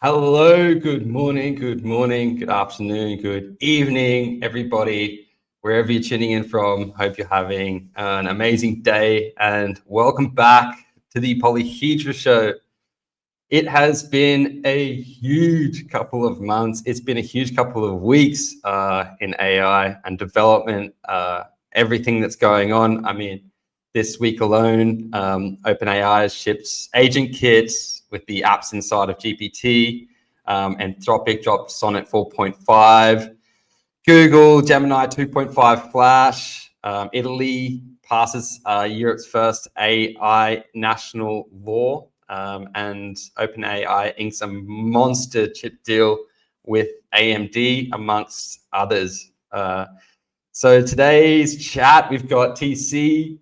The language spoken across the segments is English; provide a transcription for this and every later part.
Hello, good morning, good afternoon, good evening, everybody, wherever you're tuning in from. Hope you're having an amazing day and welcome back to the Polyhedra Show. It has been a huge couple of months. It's been a huge couple of weeks in AI and development, everything that's going on. I mean, this week alone, OpenAI has shipped agent kits with the apps inside of GPT. Anthropic dropped Sonnet 4.5. Google Gemini 2.5 Flash. Italy passes Europe's first AI national law. And OpenAI inks a monster chip deal with AMD, amongst others. So today's chat, we've got TC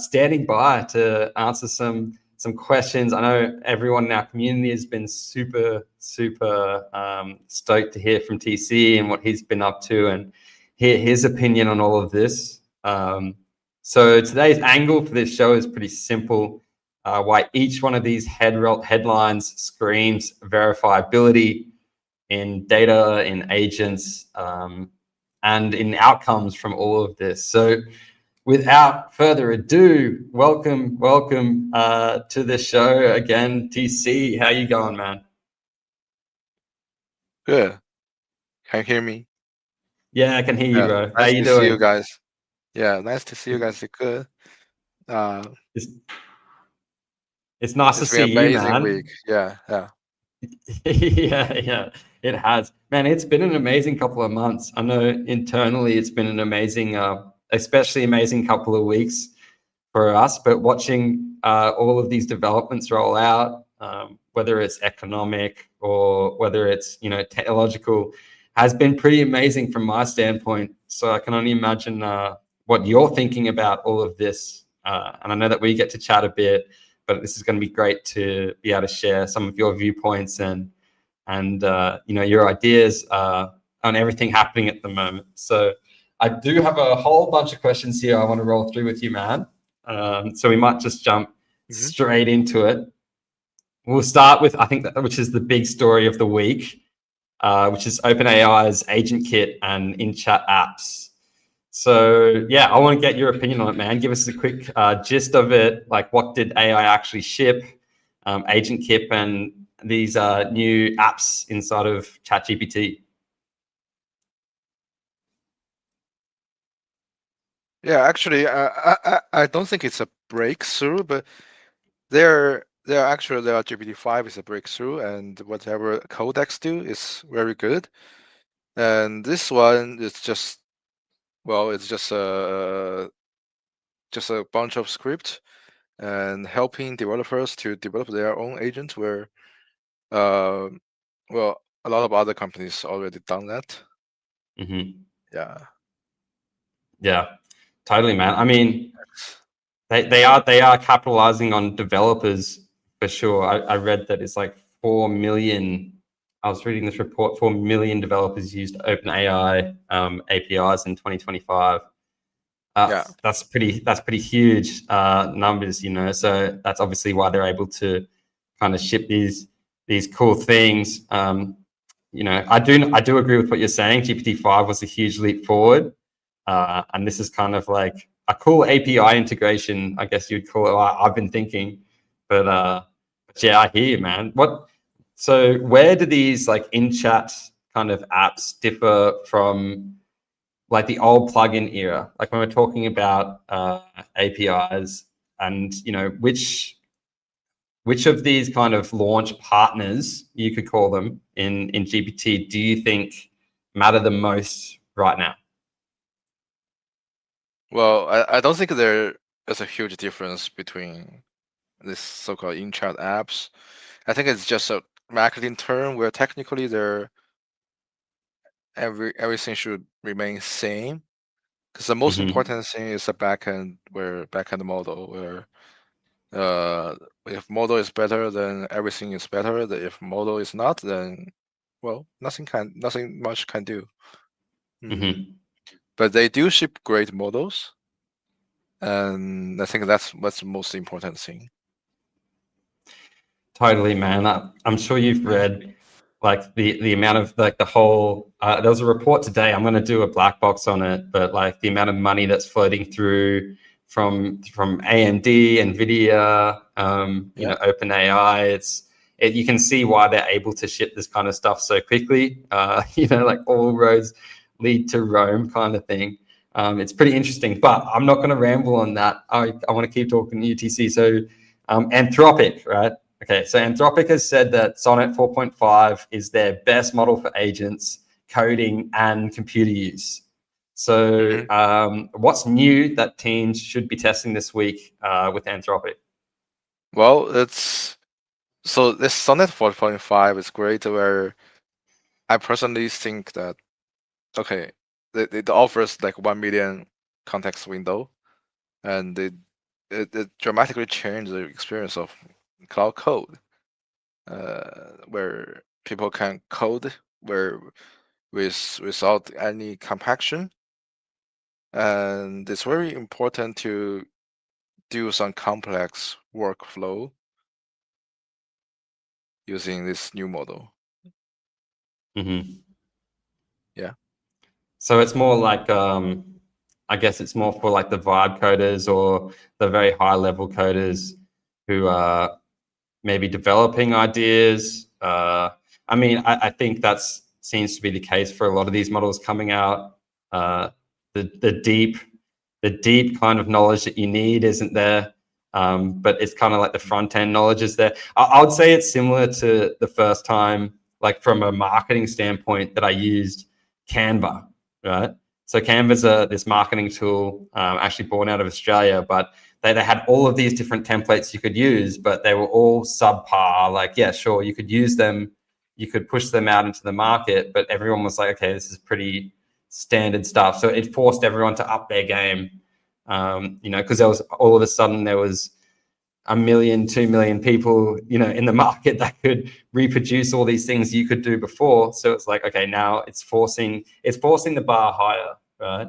standing by to answer some questions. I know everyone in our community has been super stoked to hear from TC and what he's been up to and hear his opinion on all of this. So today's angle for this show is pretty simple. Why each one of these headlines screams verifiability in data, in agents, and in outcomes from all of this. So without further ado, welcome to the show again, TC. How you going, man? Good. Can you hear me? Yeah, I can hear you, Yeah, bro. How nice you to see you doing? guys. Yeah, nice to see you guys. Good. Uh, It's, it's nice to it's been an see you, amazing week. man. Yeah. Yeah, it has. Man, it's been an amazing couple of months. I know internally it's been an amazing, especially amazing couple of weeks for us, but watching all of these developments roll out, whether it's economic or whether it's, technological, has been pretty amazing from my standpoint. So I can only imagine what you're thinking about all of this. And I know that we get to chat a bit, but this is going to be great to be able to share some of your viewpoints and your ideas on everything happening at the moment. So I do have a whole bunch of questions here I want to roll through with you, man. So we might just jump straight into it. We'll start with, I think, which is the big story of the week, which is OpenAI's Agent Kit and in-chat apps. So yeah, I want to get your opinion on it, man. Give us a quick gist of it. Like, what did AI actually ship? Agent Kit and these new apps inside of ChatGPT. Yeah, actually, I don't think it's a breakthrough, but their GPT-5 is a breakthrough, and whatever Codex do is very good. And this one is just, well, it's just a bunch of script and helping developers to develop their own agent where well, a lot of other companies already done that. Mm-hmm. Yeah. Totally, man. I mean, they are capitalizing on developers for sure. I read that it's like 4 million. I was reading this report. 4 million developers used OpenAI APIs in 2025. Yeah. That's pretty huge numbers, So that's obviously why they're able to kind of ship these cool things. I do agree with what you're saying. GPT-5 was a huge leap forward, and this is kind of like a cool API integration, I guess you'd call it. I've been thinking, but yeah, I hear you, man. So where do these like in-chat kind of apps differ from like the old plugin era? Like when we're talking about APIs, and which of these kind of launch partners, you could call them, in GPT, do you think matter the most right now? Well, I don't think there is a huge difference between this so-called in-chat apps. I think it's just a marketing term where technically everything should remain same. Because the most important thing is the backend model where if model is better, then everything is better. If model is not, then well, nothing much can do. But they do ship great models, and I think that's what's the most important thing. Totally, man. I'm sure you've read like the amount of like the whole there was a report today, I'm going to do a black box on it, but like the amount of money that's floating through from AMD, Nvidia, you know, OpenAI, you can see why they're able to ship this kind of stuff so quickly. You know, like all roads lead to Rome kind of thing. It's pretty interesting, but I'm not going to ramble on that. I want to keep talking UTC. So Anthropic, right? Okay, so Anthropic has said that Sonnet 4.5 is their best model for agents, coding, and computer use. So what's new that teams should be testing this week with Anthropic? Well, so this Sonnet 4.5 is great, where I personally think that, okay, it offers like 1 million context window, and it dramatically changed the experience of cloud code, where people can code without any compaction, and it's very important to do some complex workflow using this new model. Yeah. So it's more like I guess it's more for like the vibe coders or the very high level coders who are maybe developing ideas. I mean, I think that's seems to be the case for a lot of these models coming out. The deep kind of knowledge that you need isn't there, but it's kind of like the front end knowledge is there. I would say it's similar to the first time, like from a marketing standpoint, that I used Canva, right? So Canva's this marketing tool, actually born out of Australia, but they had all of these different templates you could use, but they were all subpar. Like, yeah, sure, you could use them, you could push them out into the market, but everyone was like, okay, this is pretty standard stuff. So it forced everyone to up their game, you know, because there was all of a sudden there was 1 million, 2 million people, you know, in the market that could reproduce all these things you could do before. So it's like, okay, now it's forcing the bar higher, right?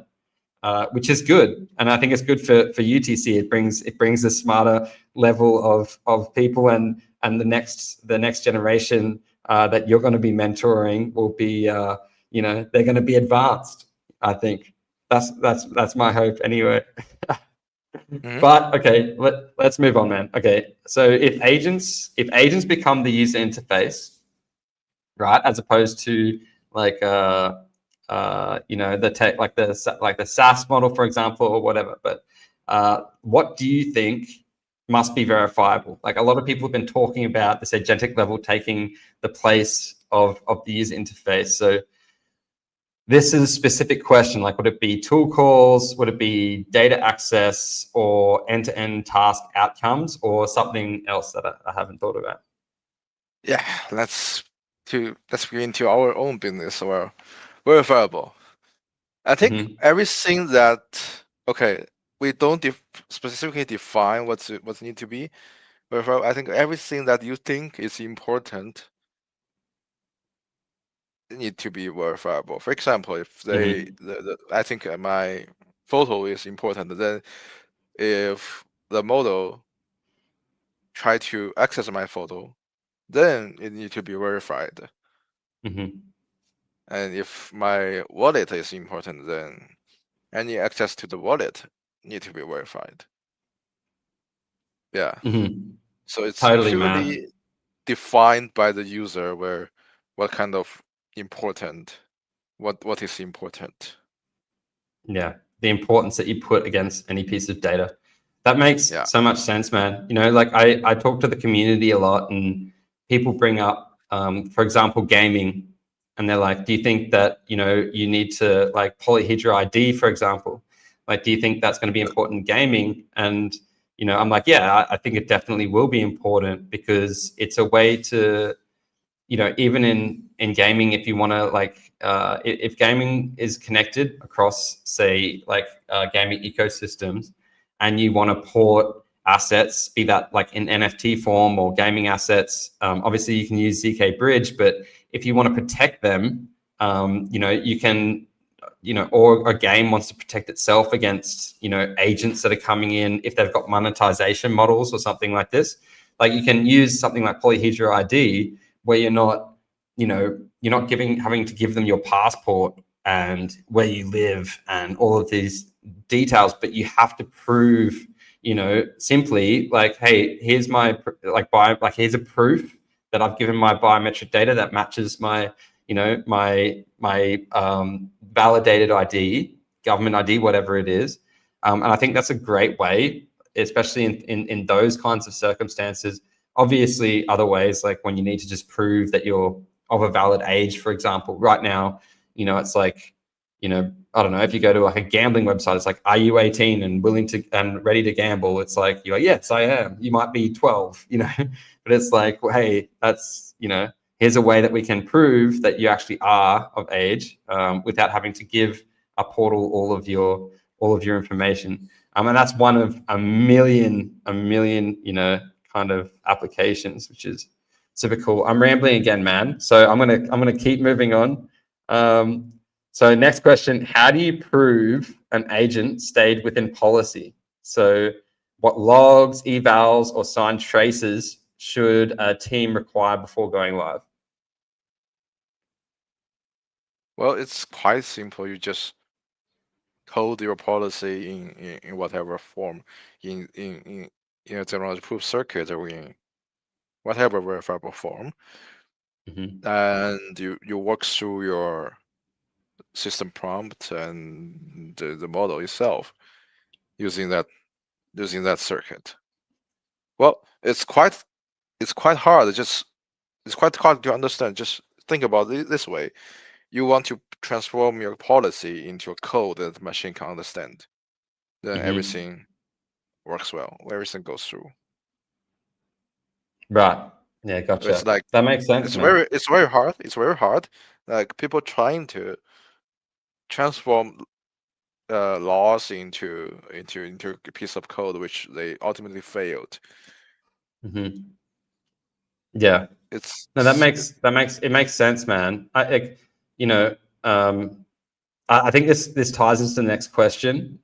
Which is good, and I think it's good for UTC. It brings a smarter level of people, and the next generation that you're going to be mentoring will be, you know, they're going to be advanced. I think that's my hope anyway. But okay, let's move on, man. Okay, so if agents become the user interface, right, as opposed to like you know, the tech, like the SaaS model, for example, or whatever. But what do you think must be verifiable? Like a lot of people have been talking about this agentic level taking the place of the user interface. So this is a specific question. Like, would it be tool calls? Would it be data access or end-to-end task outcomes, or something else that I haven't thought about? Yeah, let's get into our own business or verifiable. I think everything that, okay, we don't specifically define what's need to be, but I think everything that you think is important need to be verifiable. For example, if I think my photo is important, then if the model try to access my photo, then it need to be verified. And if my wallet is important, then any access to the wallet need to be verified. Yeah. So it's Totally, purely man. defined by the user where what kind of important, what is important. Yeah, the importance that you put against any piece of data. That makes so much sense, man. You know, like I talk to the community a lot, and people bring up, for example, gaming, and they're like, do you think that, you know, you need to like polyhedra ID, for example? Like, do you think that's going to be important in gaming? And, you know, I'm like, yeah, I think it definitely will be important, because it's a way to, you know, even in gaming, if you want to like, if gaming is connected across, say, like gaming ecosystems, and you want to port assets, be that like in NFT form or gaming assets, obviously you can use zk Bridge, but if you want to protect them, you know, you can, you know, or a game wants to protect itself against, you know, agents that are coming in, if they've got monetization models or something like this, like you can use something like polyhedra ID, where you're not you're not having to give them your passport and where you live and all of these details, but you have to prove, simply like, hey, here's my here's a proof that I've given my biometric data that matches my validated ID, government ID, whatever it is. And I think that's a great way, especially in those kinds of circumstances. Obviously, other ways, like when you need to just prove that you're of a valid age, for example. Right now, it's like, I don't know, if you go to like a gambling website, it's like, are you 18 and willing to and ready to gamble? It's like, you're like, yes, I am. You might be 12, but it's like, well, hey, that's, here's a way that we can prove that you actually are of age, without having to give a portal all of your information. And that's one of a million, kind of applications, which is super cool. I'm rambling again, man. So I'm gonna keep moving on. So next question: how do you prove an agent stayed within policy? So what logs, evals, or signed traces should a team require before going live? Well, it's quite simple. You just code your policy in whatever form, in a general proof circuit or in whatever verifiable form, and you work through your system prompt and the model itself using that circuit. Well, it's quite hard. It's quite hard to understand. Just think about it this way: you want to transform your policy into a code that the machine can understand. Then everything works well. Everything goes through. Right. Yeah, gotcha. It's like, that makes sense. It's very hard. It's very hard. Like people trying to transform laws into a piece of code, which they ultimately failed. Yeah, It's no, that makes sense, man. I think this ties into the next question,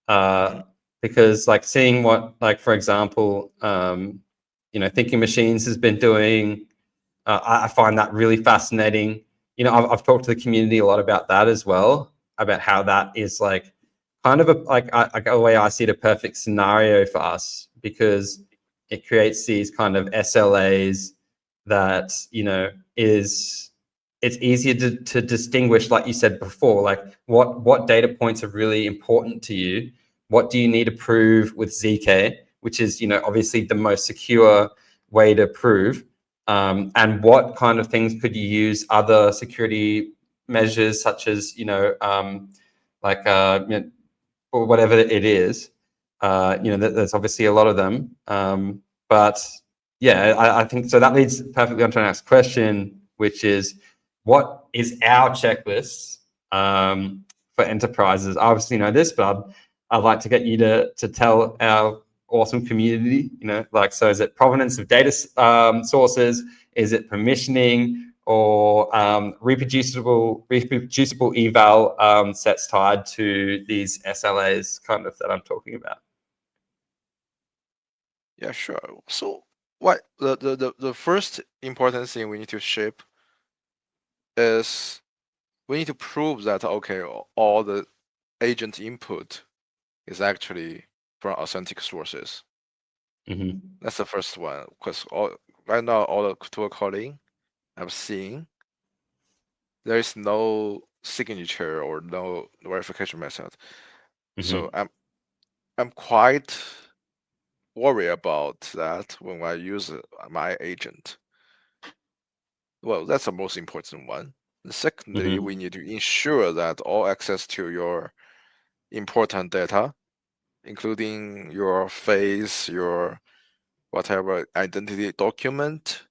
because like seeing what, like, for example, Thinking Machines has been doing, I find that really fascinating. I've talked to the community a lot about that as well, about how that is like kind of a way I see it, a perfect scenario for us, because it creates these kind of SLAs that, it's easier to distinguish, like you said before, like what data points are really important to you. What do you need to prove with ZK, which is, obviously the most secure way to prove, and what kind of things could you use other security measures, such as, or whatever it is. There's obviously a lot of them, but yeah, I think so. That leads perfectly on to our next question, which is, what is our checklist for enterprises? I obviously know this, but I'd like to get you to tell our awesome community. So is it provenance of data sources? Is it permissioning, or reproducible eval sets tied to these SLAs, kind of, that I'm talking about? Yeah, sure. So what the first important thing we need to ship is we need to prove that, okay, all the agent input is actually from authentic sources. That's the first one, because right now all the tool calling I'm seeing, there is no signature or no verification method. So I'm quite worried about that when I use my agent. Well, that's the most important one. Secondly, we need to ensure that all access to your important data, including your face, your whatever identity document,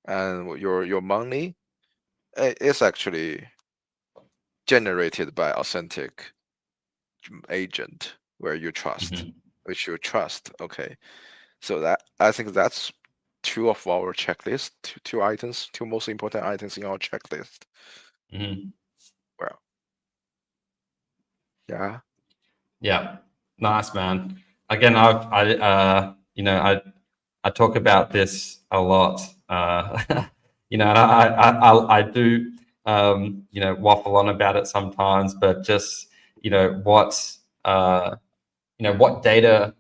and your money, is actually generated by authentic agent where you trust, which you trust. Okay, so that, I think that's two of our checklist, two most important items in our checklist. Well, yeah, nice, man. Again, I talk about this a lot. you know, and I do, you know, waffle on about it sometimes, but just, you know, uh, what data,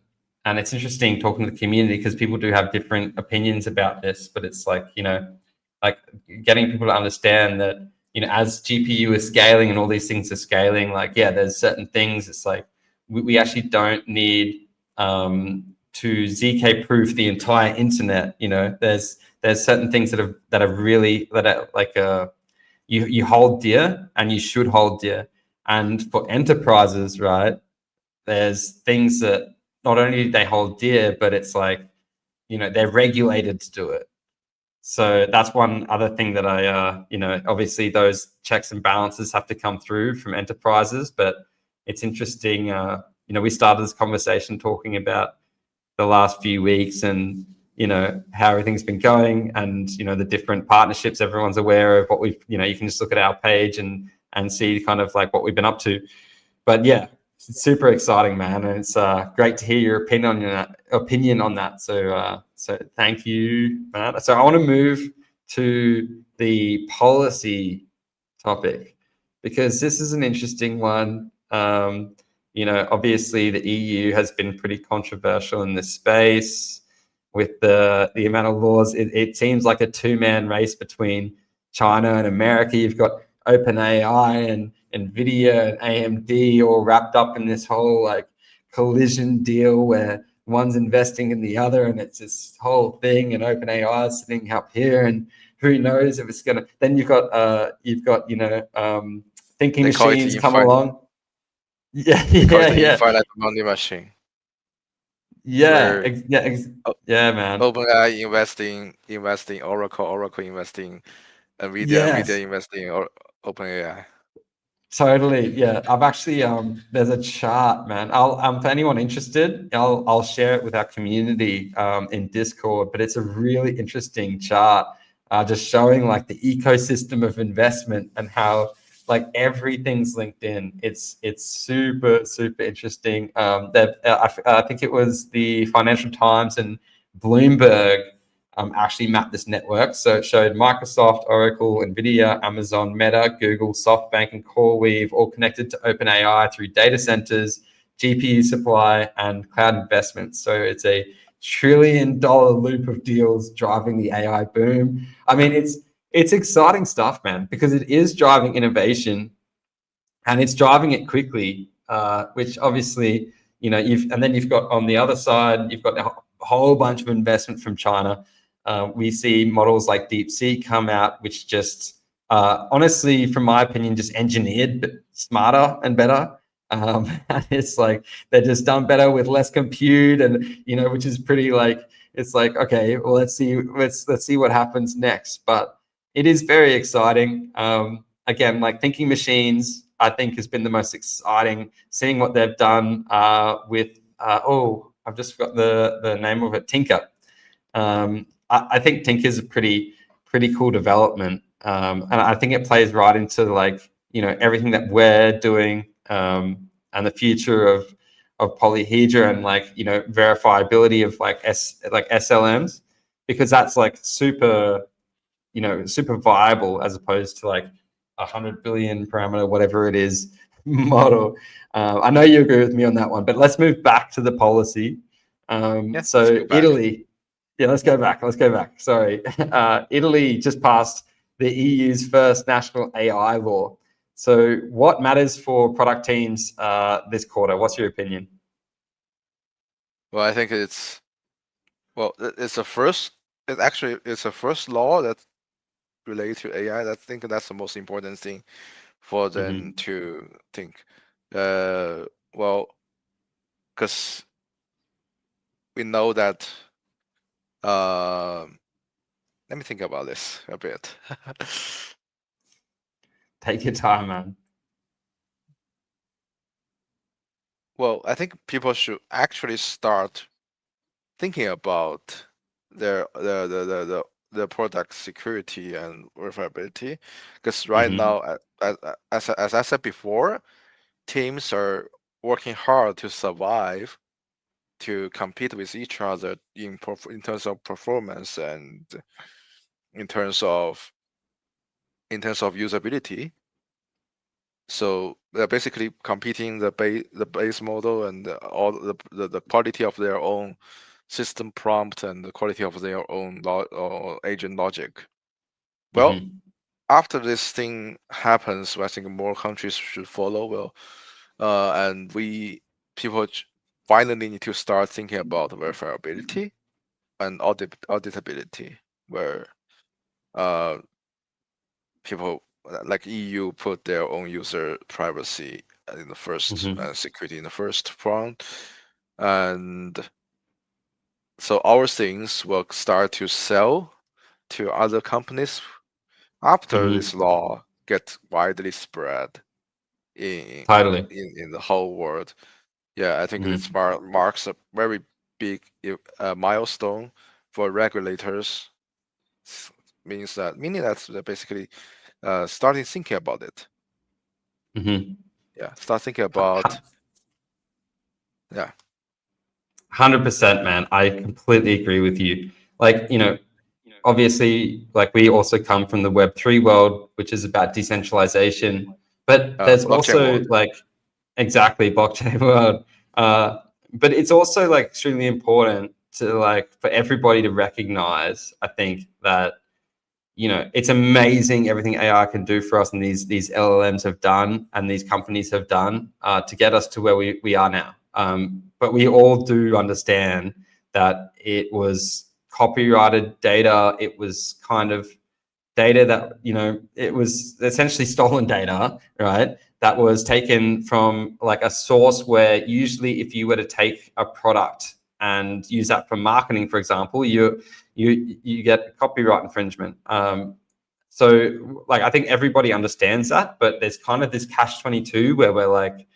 and it's interesting talking to the community because people do have different opinions about this, but it's like, you know, like getting people to understand that, you know, as GPU is scaling and all these things are scaling, like, yeah, there's certain things, it's like, we actually don't need to ZK proof the entire internet. You know, there's certain things that are really, that are like, you hold dear and you should hold dear. And for enterprises, right, there's things that not only do they hold dear, but it's like, you know, they're regulated to do it. So that's one other thing that you know, obviously those checks and balances have to come through from enterprises, but it's interesting. You know, we started this conversation talking about the last few weeks and, you know, how everything's been going and, you know, the different partnerships everyone's aware of, what we've, you know, you can just look at our page and see kind of like what we've been up to. But yeah, it's super exciting, man, and it's great to hear your opinion on that. So thank you, Matt. So I want to move to the policy topic because this is an interesting one. You know, obviously the EU has been pretty controversial in this space with the amount of laws. It seems like a two-man race between China and America. You've got OpenAI and Nvidia and AMD all wrapped up in this whole like collision deal where one's investing in the other, and it's this whole thing. And OpenAI is sitting up here, and who knows if it's gonna. Then you've got you know, thinking They call it machines come along. Yeah, they call it the yeah, infinite money machine, yeah, where O- yeah, man. OpenAI investing Oracle investing Yes, Nvidia investing or OpenAI. totally. Yeah, I've actually there's a chart, man. I'll for anyone interested, I'll share it with our community in Discord. But it's a really interesting chart, just showing like the ecosystem of investment and how like everything's linked in. It's super interesting. That I think it was the Financial Times and Bloomberg actually mapped this network. So it showed Microsoft, Oracle, Nvidia, Amazon, Meta, Google, SoftBank, and CoreWeave all connected to OpenAI through data centers, GPU supply, and cloud investments. So it's a trillion-dollar loop of deals driving the AI boom. I mean, it's exciting stuff, man, because it is driving innovation and it's driving it quickly, which obviously, you know, and then you've got on the other side, you've got a whole bunch of investment from China. We see models like DeepSeek come out, which just, honestly, from my opinion, just engineered, but smarter and better. And it's like they're just done better with less compute, and you know, which is pretty like, it's like, okay, well, let's see what happens next. But it is very exciting. Again, like thinking machines, I think has been the most exciting. Seeing what they've done with I've just forgot the name of it, Tinker. I think Tinker is a pretty cool development, and I think it plays right into like, you know, everything that we're doing, and the future of polyhedra and like, you know, verifiability of like SLMs, because that's like super, you know, super viable as opposed to like 100 billion parameter, whatever it is, model. I know you agree with me on that one, but let's move back to the policy. Yeah, let's So go back. Italy, yeah, let's go back. Sorry. Italy just passed the EU's first national AI law. So what matters for product teams this quarter? What's your opinion? Well, I think it's it's the first. It's the first law that related to AI. I think that's the most important thing for them Mm-hmm. to think. Uh, well, because we know that. Um, let me think about this a bit. Take your time, man. Well, I think people should actually start thinking about the product security and verifiability, because right Mm-hmm. now, as I said before, teams are working hard to survive, to compete with each other in terms of performance, and in terms of usability. So they're basically competing the base model and all the quality of their own system prompt and the quality of their own agent logic. Well, Mhm. after this thing happens, I think more countries should follow. Well, and people finally need to start thinking about verifiability and auditability, where people like EU put their own user privacy in the first Mhm. security in the first front, and so our things will start to sell to other companies after this Mhm. law gets widely spread in Totally. the whole world. Yeah, I think this Mhm. marks a very big milestone for regulators. Meaning that they're basically starting thinking about it. Mhm. Yeah, start thinking about, yeah. 100%, man. I completely agree with you. Like, obviously, like we also come from the Web3 world, which is about decentralization, but there's Blockchain also world. like exactly blockchain world. But it's also like extremely important to like for everybody to recognize, I think, that it's amazing everything AI can do for us, and these LLMs have done, and these companies have done to get us to where we are now. But we all do understand that it was copyrighted data. It was kind of data that it was essentially stolen data, right? That was taken from like a source where usually if you were to take a product and use that for marketing, for example, you get copyright infringement. So like I think everybody understands that, but there's kind of this catch-22 where we're like,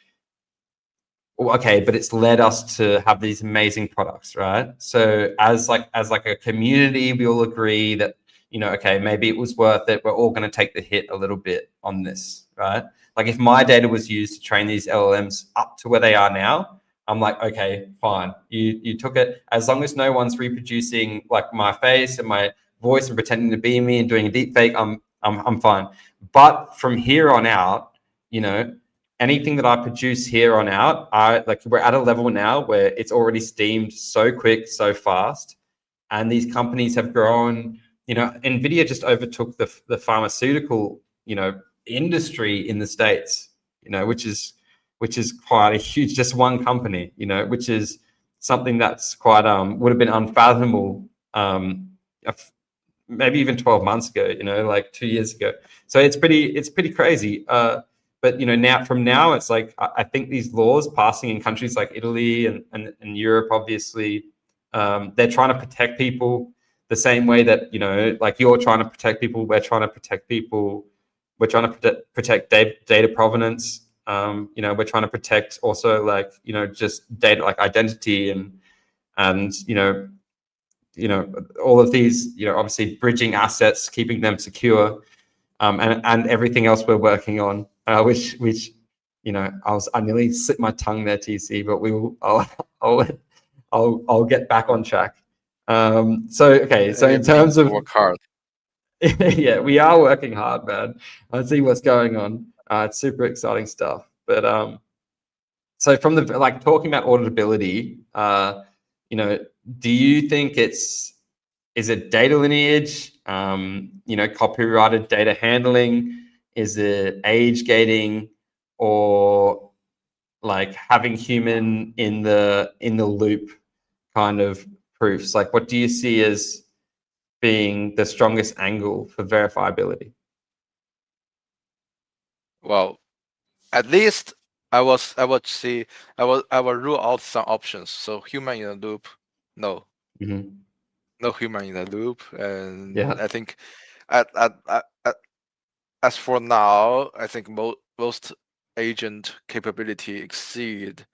well, okay, but it's led us to have these amazing products, right? So as like a community, we all agree that okay, maybe it was worth it. We're all going to take the hit a little bit on this, right? Like if my data was used to train these LLMs up to where they are now, I'm like, okay, fine. You took it, as long as no one's reproducing like my face and my voice and pretending to be me and doing a deep fake, I'm fine. But from here on out, you know, anything that I produce here on out, we're at a level now where it's already steamed so quick, so fast, and these companies have grown. Nvidia just overtook the pharmaceutical industry in the States. Which is quite a huge, just one company. Which is something that's quite would have been unfathomable. Maybe even 12 months ago, like 2 years ago. So it's pretty crazy. But now it's like I think these laws passing in countries like Italy and Europe, obviously, they're trying to protect people the same way that like you're trying to protect people, we're trying to protect people, we're trying to protect data provenance. We're trying to protect also like just data like identity and all of these obviously bridging assets, keeping them secure, and everything else we're working on, which I nearly slipped my tongue there, TC, but I'll get back on track. So okay, so in We need terms to of work hard. yeah, we are working hard, man. I see what's going on. It's super exciting stuff. But so from the like talking about auditability, do you think is it data lineage? Copyrighted data handling? Is it age gating, or like having human in the loop kind of proofs? Like, what do you see as being the strongest angle for verifiability? Well, at least I would rule out some options. So human in the loop, no, Mm-hmm. no human in the loop, and Yeah. I think as for now, I think most agent capability exceed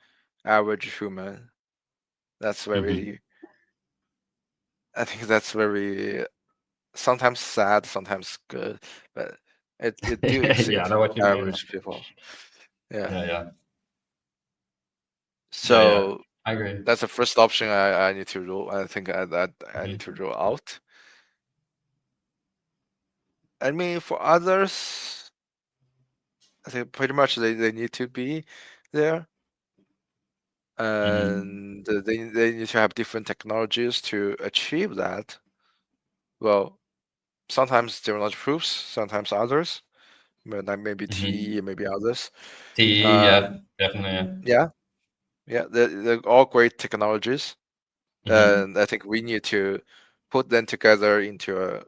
average human. That's Mm-hmm. very. I think that's very sometimes sad, sometimes good, but it do Yeah, exceed I know what you mean. average people. Yeah. Yeah, yeah, yeah, yeah. So I agree. that's the first option I need to rule. I think I need Mhm. to rule out. I mean, for others, I think pretty much they need to be there, and they need to have different technologies to achieve that. Well, sometimes technology proofs, sometimes others, but like maybe TE and maybe others. TE, yeah, definitely. Yeah, yeah, they're all great technologies, Yeah. and I think we need to put them together into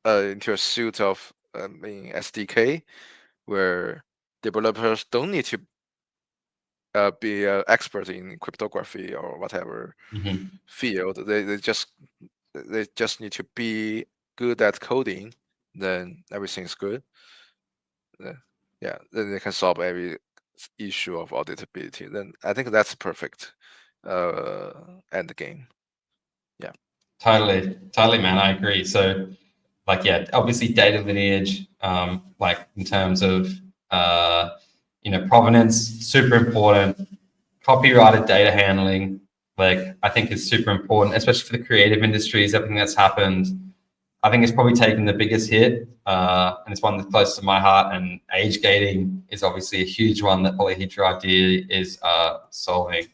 a suite of SDK where developers don't need to be expert in cryptography or whatever field. They just need to be good at coding. Then everything's good. Uh, yeah, then they can solve every issue of auditability. Then I think that's perfect end game. Yeah. Totally, man. I agree. So, like, yeah, obviously data lineage, like in terms of, provenance, super important. Copyrighted data handling, like, I think is super important, especially for the creative industries, everything that's happened. I think it's probably taken the biggest hit, and it's one that's close to my heart. And age gating is obviously a huge one that Polyhedra ID is solving.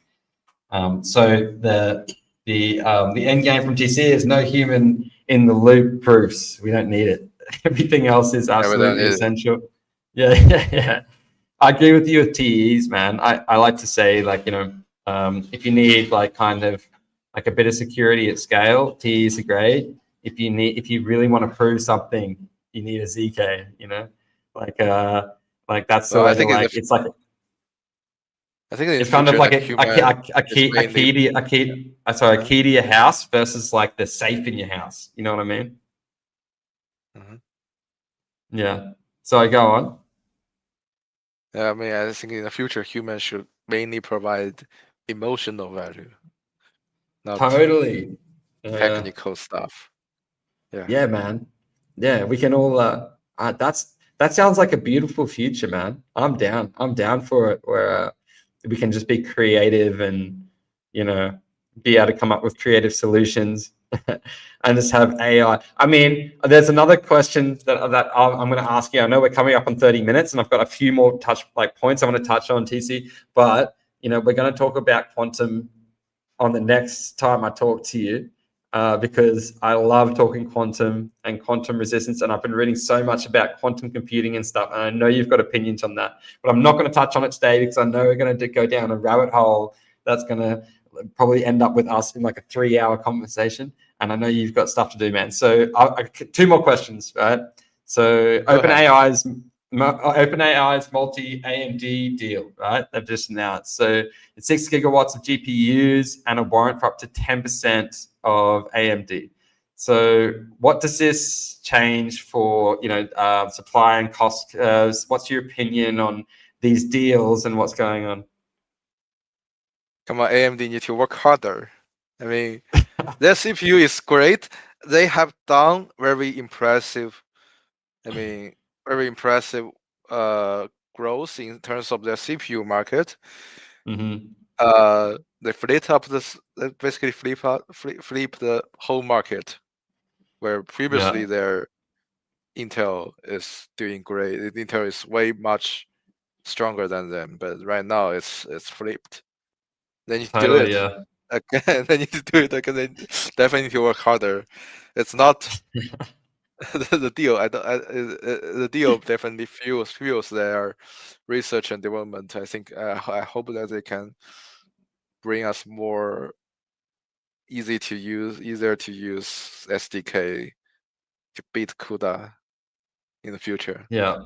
So the end game from TC is no human in the loop proofs. We don't need it. Everything else is absolutely essential. Yeah, yeah. I agree with you with TEs, man. I like to say, like, if you need like kind of like a bit of security at scale, TEs are great. If you really want to prove something, you need a ZK, like that's the Well, way I to, think like, it's like, I think in the it's kind of future, like like human a is mainly key to your house versus like the safe in your house. You know what I mean? Yeah. So I go on. I mean, I think in the future, humans should mainly provide emotional value, not Totally. technical stuff. Yeah. Yeah, man. Yeah, we can all. That sounds like a beautiful future, man. I'm down. I'm down for it. Where we can just be creative and, be able to come up with creative solutions, and just have AI. I mean, there's another question that I'm going to ask you. I know we're coming up on 30 minutes, and I've got a few more points I want to touch on, TC. But we're going to talk about quantum on the next time I talk to you. Because I love talking quantum and quantum resistance, and I've been reading so much about quantum computing and stuff, and I know you've got opinions on that, but I'm not going to touch on it today because I know we're going to go down a rabbit hole that's going to probably end up with us in like a 3-hour conversation, and I know you've got stuff to do, man. So 2 more questions, right? So OpenAI's multi AMD deal, right? They've just announced. So it's 6 gigawatts of GPUs and a warrant for up to 10% of AMD. So what does this change for supply and cost curves? What's your opinion on these deals and what's going on? Come on, AMD need to work harder. I mean, their CPU is great. They have done very impressive growth in terms of their CPU market. They basically flip the whole market, where previously their Intel is doing great. Intel is way much stronger than them, but right now it's flipped. They need to do it. Yeah. Again, they need to do it again. They definitely need to work harder. It's not the deal. The deal definitely fuels their research and development. I think I hope that they can bring us more easier to use SDK to beat CUDA in the future. Yeah,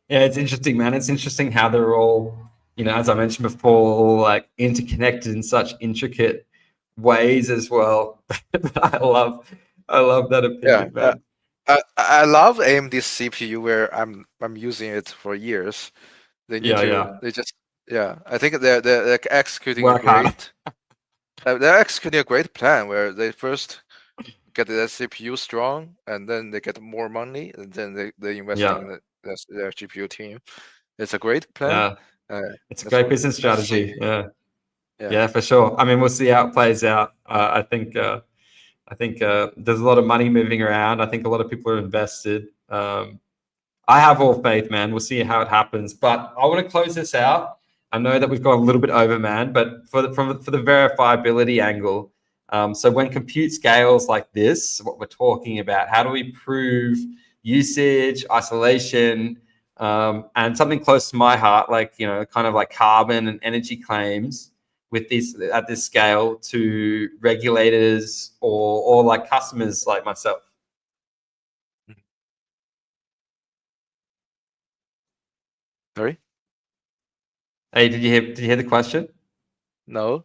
it's interesting, man. It's interesting how they're all, as I mentioned before, all like interconnected in such intricate ways as well. I love that opinion, man. I love AMD's CPU, where I'm using it for years. They need to. They just. Yeah, I think they're executing Work hard. they're executing a great plan where they first get the CPU strong, and then they get more money, and then they invest in their GPU team. It's a great plan. It's a great business strategy. Yeah, yeah, for sure. I mean, we'll see how it plays out. I think I think there's a lot of money moving around. I think a lot of people are invested. I have all faith, man. We'll see how it happens. But I want to close this out. I know that we've gone a little bit over, man, but for the verifiability angle, so when compute scales like this, what we're talking about, how do we prove usage, isolation, and something close to my heart, like kind of like carbon and energy claims with this at this scale to regulators or like customers like myself? Sorry? Hey, did you hear the question? No,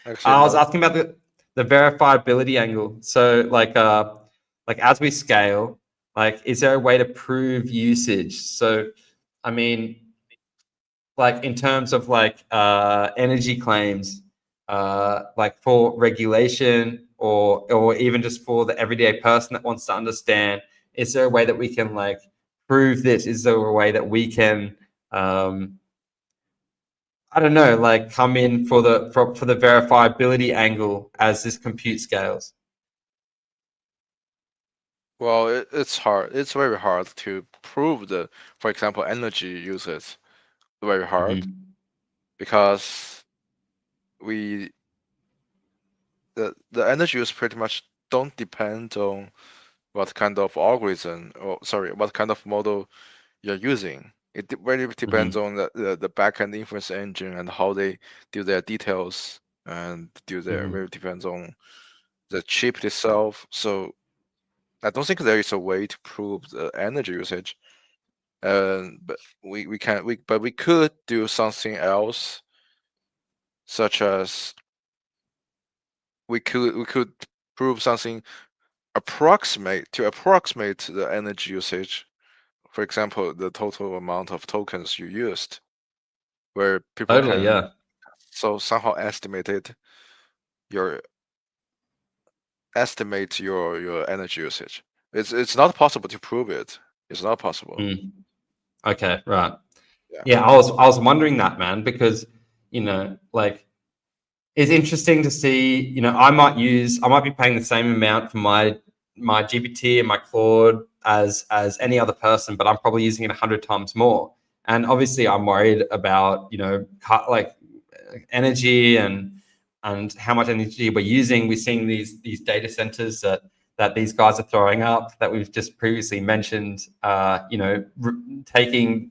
actually I was no. asking about the verifiability angle. So like as we scale, like is there a way to prove usage? So I mean, like in terms of like energy claims, like for regulation or even just for the everyday person that wants to understand, is there a way that we can like prove this? Is there a way that we can I don't know, like come in for the verifiability angle as this compute scales? Well, it's hard. It's very hard to prove for example, energy usage. Very hard Mhm. because we the energy use pretty much don't depend on what kind of algorithm or sorry, what kind of model you're using. It really depends Mhm. on the backend inference engine and how they do their details and do their Mhm. really depends on the chip itself. So I don't think there is a way to prove the energy usage. But we could do something else, such as we could prove something approximate the energy usage. For example, the total amount of tokens you used, where people Totally, can yeah. somehow your estimate your energy usage. It's not possible to prove it. It's not possible. Mm. Okay, right. Yeah. Yeah, I was wondering that, man, because like it's interesting to see. I might be paying the same amount for my GPT and my Claude as any other person, but I'm probably using it 100 times more. And obviously, I'm worried about like energy and how much energy we're using. We're seeing these data centers that these guys are throwing up that we've just previously mentioned. Taking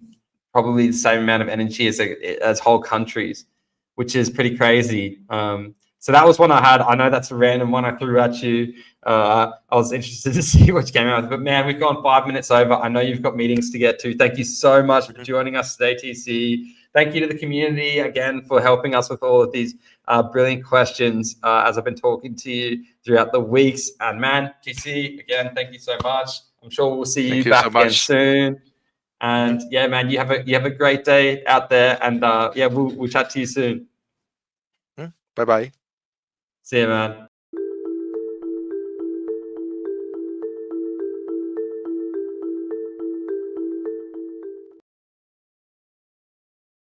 probably the same amount of energy as whole countries, which is pretty crazy. So that was one I had. I know that's a random one I threw at you. I was interested to see what you came out with. But man, we've gone 5 minutes over. I know you've got meetings to get to. Thank you so much for joining us today, TC. Thank you to the community again for helping us with all of these brilliant questions as I've been talking to you throughout the weeks. And man, TC, again, thank you so much. I'm sure we'll see Thank you you so back again much. soon. And yeah, man, you have a great day out there. And yeah, we'll chat to you soon. Bye bye. See you, man.